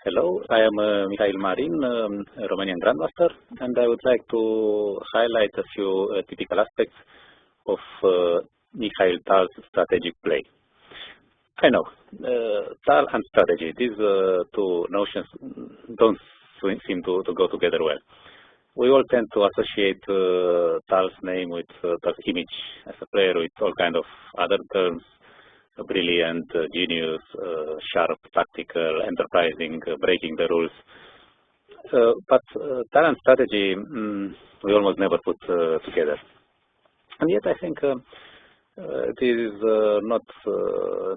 Hello, I am Marin, a Romanian Grandmaster, and I would like to highlight a few typical aspects of Mikhail Tal's strategic play. I know, Tal and strategy, these two notions don't seem to go together well. We all tend to associate Tal's name with Tal's image as a player with all kind of other terms, brilliant, genius, sharp, tactical, enterprising, breaking the rules. But talent strategy, we almost never put together. And yet I think this is not so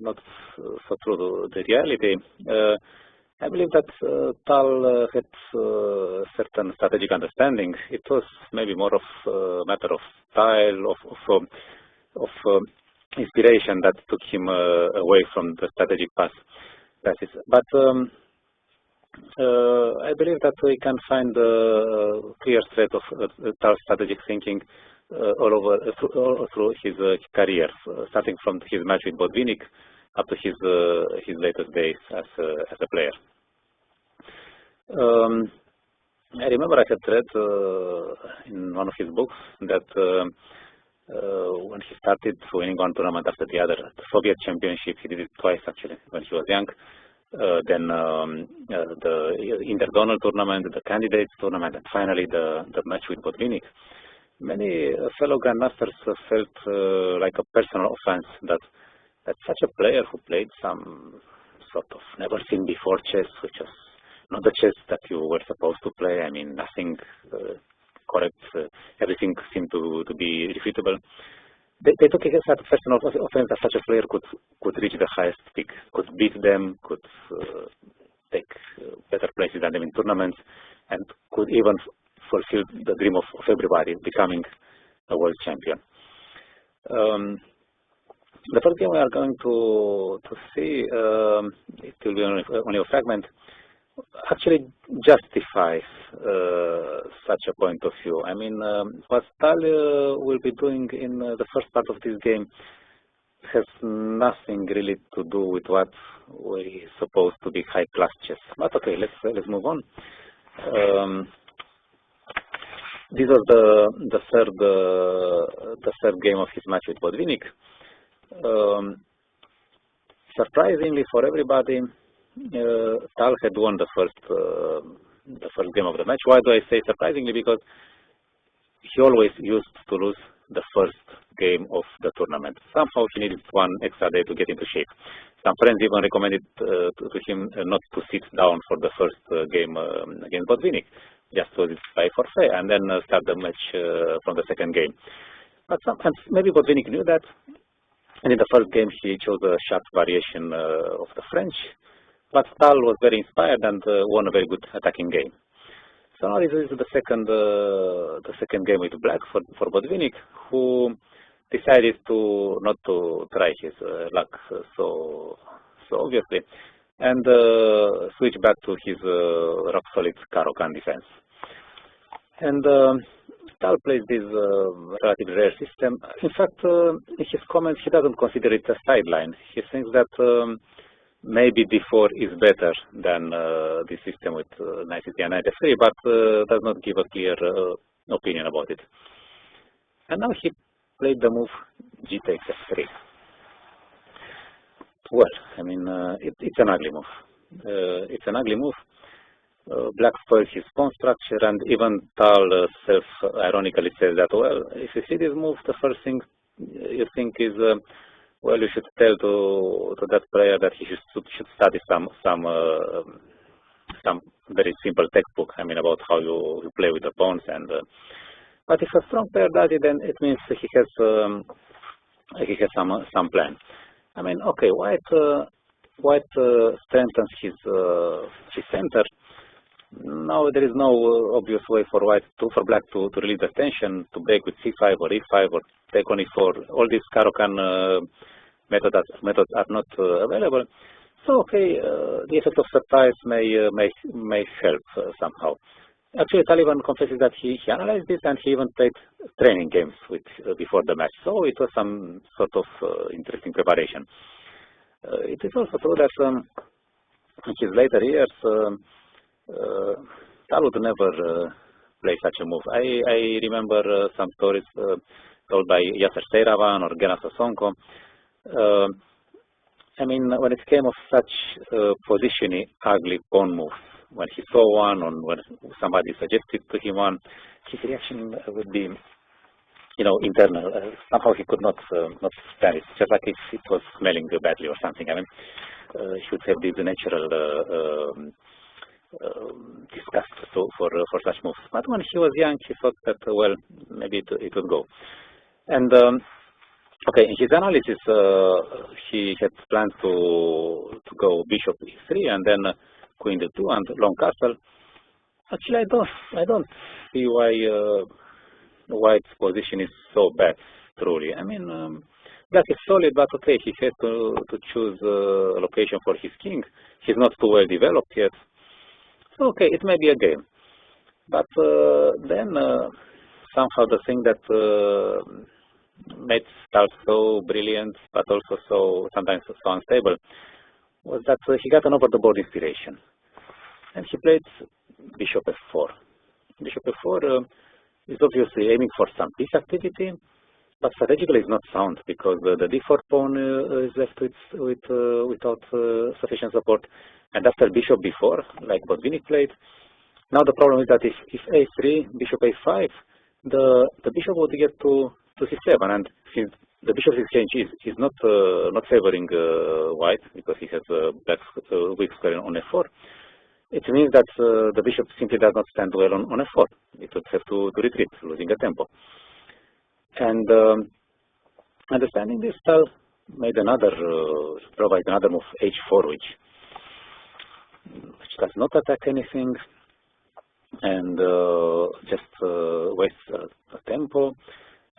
true to the reality. I believe that Tal had certain strategic understanding. It was maybe more of a matter of style, of inspiration that took him away from the strategic passes. But I believe that we can find a clear thread of Tal's strategic thinking all through his career, starting from his match with Botvinnik up to his latest days as a player. I remember I had read in one of his books that when he started winning one tournament after the other, the Soviet Championship, he did it twice actually when he was young. Then the Interzonal tournament, the Candidates tournament, and finally the match with Botvinnik. Many fellow grandmasters felt like a personal offense that such a player who played some sort of never seen before chess, which was not the chess that you were supposed to play. I mean, nothing correct. Everything seemed to be irrefutable. They took it as a personal offense that such a player could reach the highest peak, could beat them, could take better places than them in tournaments, and could even fulfill the dream of everybody, becoming a world champion. The first game we are going to see, it will be only a fragment, actually justifies such a point of view. I mean, what Tal will be doing in the first part of this game has nothing really to do with what we supposed to be high-class chess. But okay, let's move on. This was the third game of his match with Botvinnik. Surprisingly for everybody, Tal had won the first game of the match. Why do I say surprisingly? Because he always used to lose the first game of the tournament. Somehow he needed one extra day to get into shape. Some friends even recommended to him not to sit down for the first game against Botvinnik, just to play forfeit and then start the match from the second game. But sometimes maybe Botvinnik knew that, and in the first game he chose a sharp variation of the French. But Tal was very inspired and won a very good attacking game. So now this is the second game with Black for Botvinnik, who decided not to try his luck so obviously, and switch back to his rock solid Caro-Kann defense. And Tal plays this relatively rare system. In fact, in his comments, he doesn't consider it a sideline. He thinks that maybe d4 is better than this system with knight c3 and knight f3, but does not give a clear opinion about it. And now he played the move g takes f3. Well, I mean, it's an ugly move. It's an ugly move. Black spoils his pawn structure, and even Tal self-ironically says that, well, if you see this move, the first thing you think is, well, you should tell to that player that he should study some very simple textbook. I mean, about how you play with the pawns. And but if a strong player does it, then it means he has some plan. I mean, okay, White strengthens his center. Now there is no obvious way for Black to release the tension, to break with c5 or e5 or take on e4. All these Caro-Kann methods are not available. So okay, the effect of surprise may help somehow. Actually, Tal even confesses that he analyzed this and he even played training games before the match. So it was some sort of interesting preparation. It is also true that in his later years, Tal would never play such a move. I remember some stories told by Yasser Seiravan or Gena Sosonko. I mean, when it came of such positioning ugly pawn moves, when he saw one or when somebody suggested to him one, his reaction would be, internal. Somehow he could not stand it, just like if it was smelling badly or something. I mean, he would have this natural disgust for such moves. But when he was young, he thought that, well, maybe it would go. And okay, in his analysis, he had planned to go bishop e3 and then queen d2 and long castle. Actually, I don't see why White's position is so bad. Truly, I mean, black is solid, but okay, he has to choose a location for his king. He's not too well developed yet. So okay, it may be a game, but then somehow the thing that made Tal so brilliant, but also sometimes so unstable, was that he got an over-the-board inspiration, and he played bishop f4. Bishop f4 is obviously aiming for some piece activity, but strategically is not sound because the d4 pawn is left without sufficient support, and after bishop b4, like Botvinnik played, now the problem is that if a3, bishop a5, the bishop would get to c7, and since the bishop's exchange is not favoring White because he has a weak square on f4, it means that the bishop simply does not stand well on f4. It would have to retreat, losing a tempo. And understanding this, Tal made provided another move, h4, which does not attack anything and just wastes a tempo.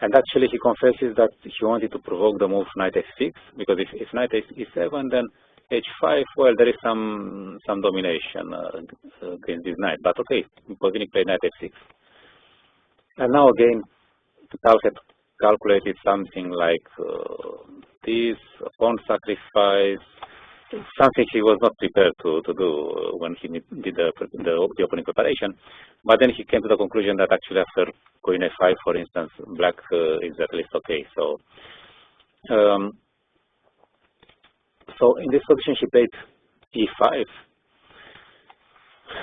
And actually, he confesses that he wanted to provoke the move knight f6, because if knight e7, then h5, well, there is some domination against this knight. But okay, Botvinnik played knight f6. And now again, Tal had calculated something like this, a pawn sacrifice, something he was not prepared to do when he did the opening preparation. But then he came to the conclusion that actually after queen f5, for instance, black is at least okay. So in this position, she played e5.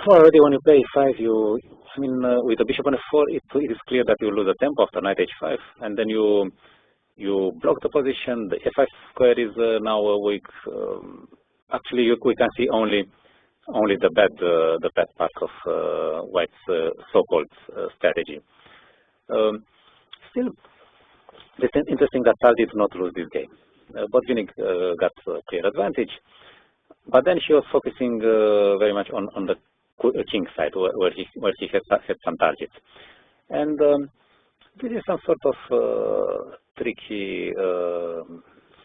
Already when you play e5, with the bishop on f4, it is clear that you lose the tempo after knight h5, and then you block the position. The f5 square is now weak. Actually, we can see only the bad part of White's so-called strategy. Still, it's interesting that Tal did not lose this game. Botvinnik got a clear advantage, but then she was focusing very much on the king side, where he had some targets, and this is some sort of tricky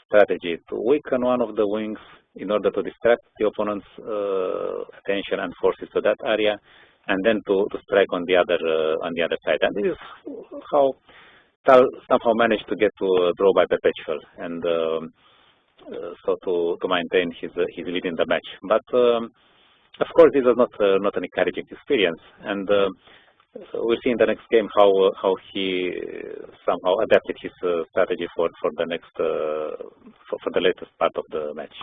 strategy to weaken one of the wings in order to distract the opponent's attention and forces to that area, and then to strike on the other side. And this is how Tal somehow managed to get to draw by perpetual, and so to maintain his lead in the match. But of course, this was not an encouraging experience, and we'll see in the next game how he somehow adapted his strategy for the latest part of the match.